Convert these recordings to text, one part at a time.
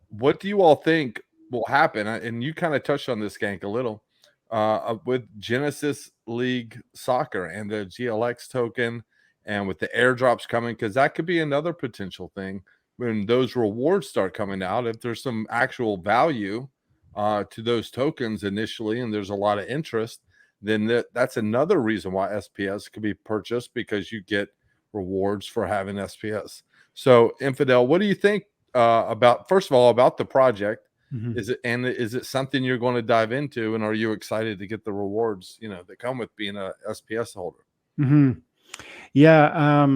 what do you all think will happen? And you kind of touched on this, Gank, a little with Genesis League Soccer and the GLX token, and with the airdrops coming, because that could be another potential thing when those rewards start coming out. If there's some actual value to those tokens initially, and there's a lot of interest, then that's another reason why SPS could be purchased, because you get rewards for having SPS. So, Infidel, what do you think about, first of all, about the project? Mm-hmm. Is it something you're going to dive into, and are you excited to get the rewards, that come with being a SPS holder? Mm-hmm. Yeah.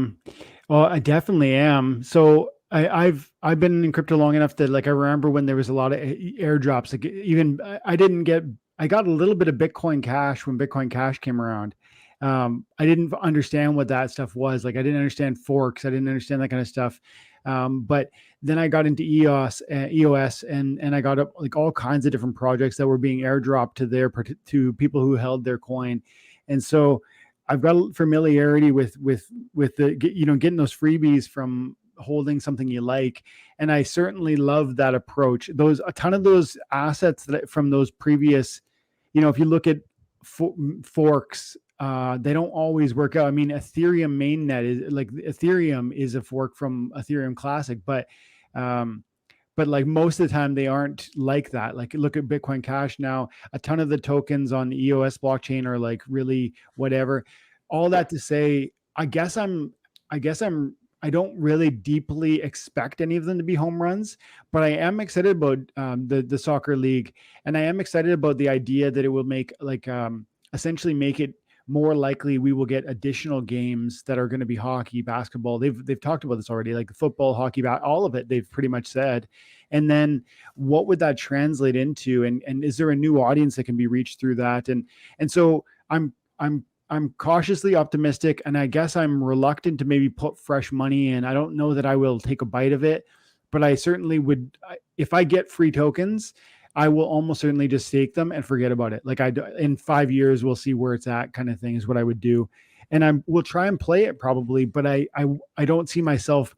Well, I definitely am. So I've been in crypto long enough that, like, I remember when there was a lot of airdrops. Like, even I got a little bit of Bitcoin Cash when Bitcoin Cash came around. I didn't understand what that stuff was. Like, I didn't understand forks. I didn't understand that kind of stuff. But then I got into EOS, and I got like all kinds of different projects that were being airdropped to people who held their coin. And so I've got familiarity with the, getting those freebies from holding something you like. And I certainly love that approach. A ton of those assets from those previous, if you look at forks, they don't always work out. I mean, Ethereum mainnet Ethereum is a fork from Ethereum Classic, but like most of the time they aren't like that. Like, look at Bitcoin Cash now. A ton of the tokens on the EOS blockchain are like really whatever. All that to say, I don't really deeply expect any of them to be home runs, but I am excited about the soccer league, and I am excited about the idea that it will make essentially make it more likely we will get additional games that are going to be hockey, basketball. They've talked about this already, like football, hockey, all of it. They've pretty much said. And then what would that translate into? And is there a new audience that can be reached through that? And so I'm cautiously optimistic, and I guess I'm reluctant to maybe put fresh money in. I don't know that I will take a bite of it, but I certainly would. If I get free tokens, I will almost certainly just stake them and forget about it. Like, in 5 years, we'll see where it's at, kind of thing is what I would do. And we'll try and play it probably, but I don't see myself,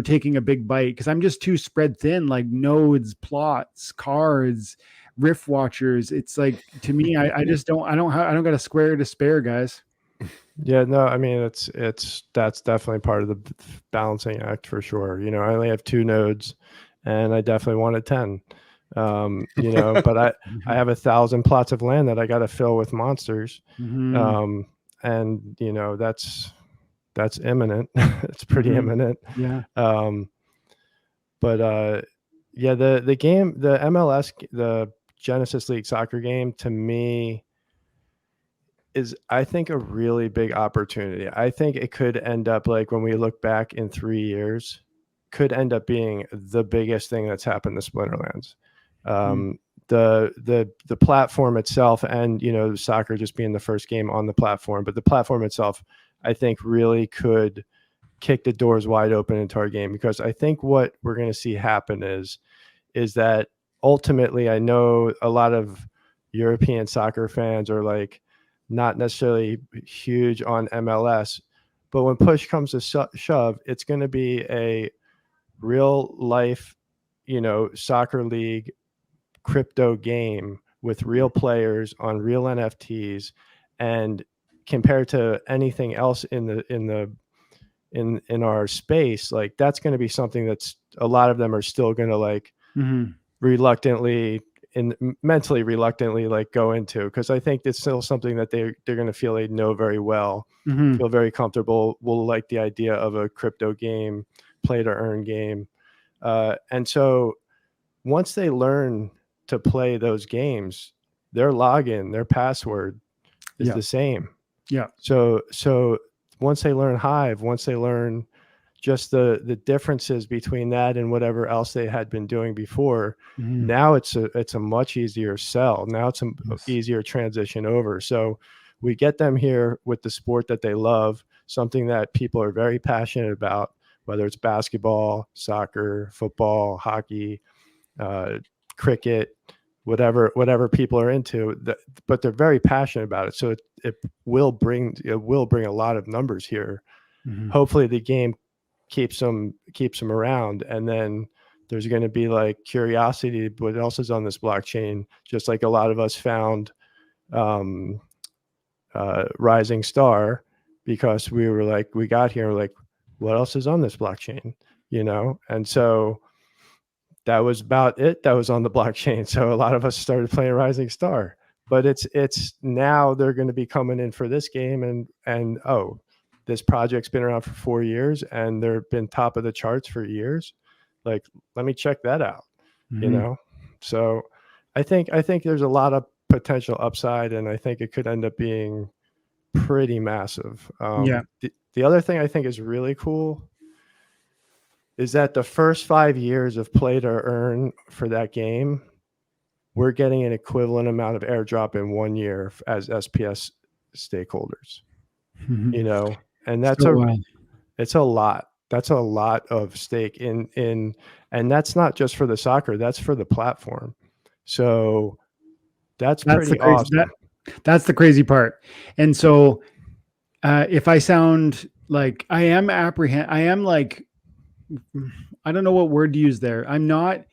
taking a big bite, because I'm just too spread thin, like nodes, plots, cards, riff watchers. It's like, to me, I don't got a square to spare, guys. Yeah, no, I mean, that's definitely part of the balancing act for sure. I only have 2 nodes, and I definitely wanted 10. But I have 1,000 plots of land that I got to fill with monsters. Mm-hmm. And that's imminent. It's pretty imminent. Yeah. But yeah, the game, the MLS, the Genesis League Soccer game, to me is, I think, a really big opportunity. I think it could end up, like, when we look back in 3 years, could end up being the biggest thing that's happened to Splinterlands. The platform itself, and soccer just being the first game on the platform, but the platform itself, I think, really could kick the doors wide open into our game, because I think what we're going to see happen is that ultimately, I know a lot of European soccer fans are like not necessarily huge on MLS, but when push comes to shove, it's going to be a real life, soccer league crypto game with real players on real NFTs, and compared to anything else in our space, like, that's going to be something that's, a lot of them are still going to, like, mentally reluctantly, like, go into, because I think it's still something that they're going to feel they know very well, feel very comfortable, will like the idea of a crypto game, play to earn game. And so once they learn to play those games, their login, their password is the same. Yeah. So once they learn Hive, once they learn just the differences between that and whatever else they had been doing before, now it's a much easier sell. Now it's an easier transition over. So we get them here with the sport that they love, something that people are very passionate about, whether it's basketball, soccer, football, hockey, cricket, whatever people are into, but they're very passionate about it. So it will bring a lot of numbers here. Hopefully the game keeps them around, and then There's going to be like curiosity, what else is on this blockchain? Just like a lot of us found RisingStar, because we were like, we got here, like, what else is on this blockchain? You know? And so that was about it that was on the blockchain. So a lot of us started playing RisingStar. But it's now they're going to be coming in for this game, and oh, this project's been around for 4 years and they've been top of the charts for years. Like, let me check that out. Mm-hmm. You know? So I think there's a lot of potential upside, and I think it could end up being pretty massive. Yeah. The other thing I think is really cool is that the first 5 years of play to earn for that game, we're getting an equivalent amount of airdrop in 1 year as SPS stakeholders. Mm-hmm. You know, and that's it's a lot. That's a lot of stake in, and that's not just for the soccer, that's for the platform. So that's pretty awesome. That's the crazy part. And so if I sound like I am like, I don't know what word to use there. I'm not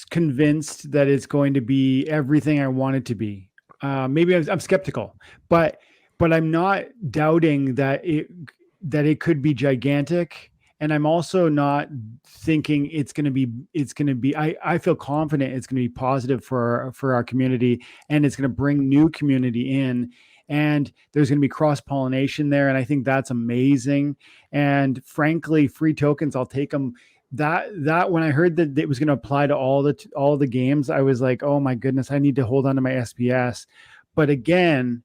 convinced that it's going to be everything I want it to be. Maybe I'm skeptical, but I'm not doubting that it could be gigantic. And I'm also not thinking it's going to be, I feel confident it's going to be positive for our community, and it's going to bring new community in, and there's going to be cross-pollination there. And I think that's amazing. And frankly, free tokens, I'll take them. That when I heard that it was going to apply to all the games, I was like, oh my goodness, I need to hold on to my SPS. But again,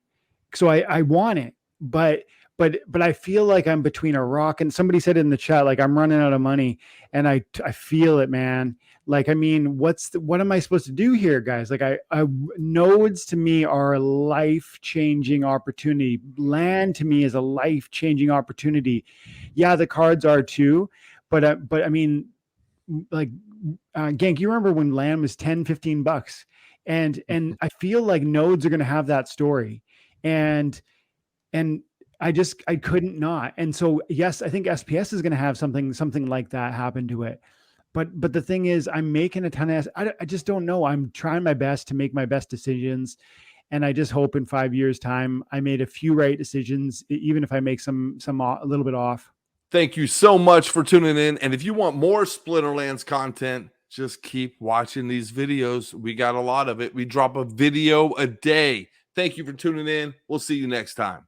so I want it, but I feel like I'm between a rock, and somebody said in the chat, like, I'm running out of money, and I feel it, man. Like, I mean, what am I supposed to do here, guys? Like, I nodes to me are a life-changing opportunity. Land to me is a life-changing opportunity. Yeah, the cards are too, but I mean, like, Gank, you remember when land was $10-15, and I feel like nodes are going to have that story, and I couldn't not. And so, yes, I think SPS is going to have something like that happen to it. But the thing is, I'm making a ton of, I just don't know. I'm trying my best to make my best decisions. And I just hope in 5 years' time, I made a few right decisions, even if I make some a little bit off. Thank you so much for tuning in. And if you want more Splinterlands content, just keep watching these videos. We got a lot of it. We drop a video a day. Thank you for tuning in. We'll see you next time.